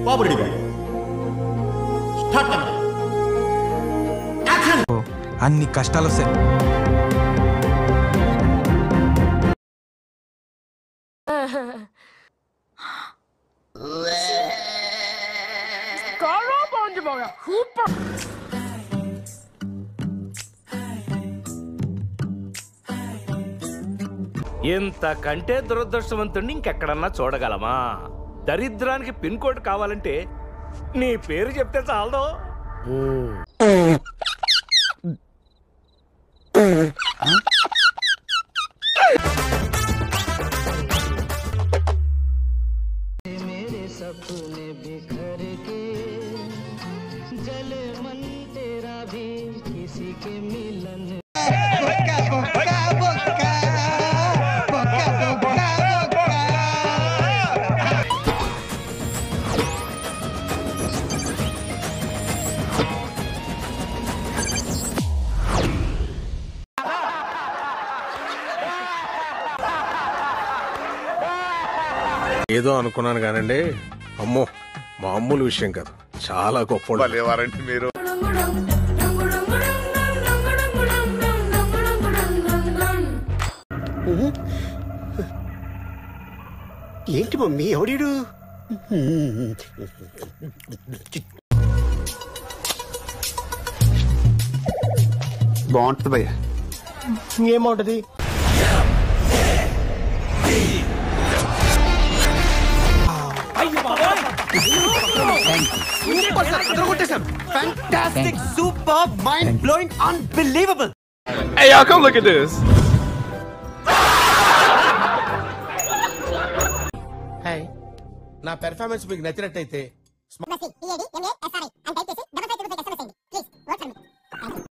బాబు ready start action. అన్ని కష్టాలు వస్తాయి. ఇంతకంటే దురదృష్టవంతుడిని ఇంకెక్కడన్నా చూడగలమా? దరిద్రానికి పిన్ కోడ్ కావాలంటే నీ పేరు చెప్తే చాలదో. ఏదో అనుకున్నాను కానండి, అమ్మో మామూలు విషయం కాదు, చాలా గొప్ప లేవారంటే మీరు. ఏంటి మమ్మీ ఎవడీడు? బాగుంటుంది భయ్య. ఏమవుతుంది? Fantastic, superb, mind-blowing, unbelievable. Hey, y'all, come look at this. Hi, నా పెర్ఫార్మెన్స్ మీకు నచ్చినట్టయితే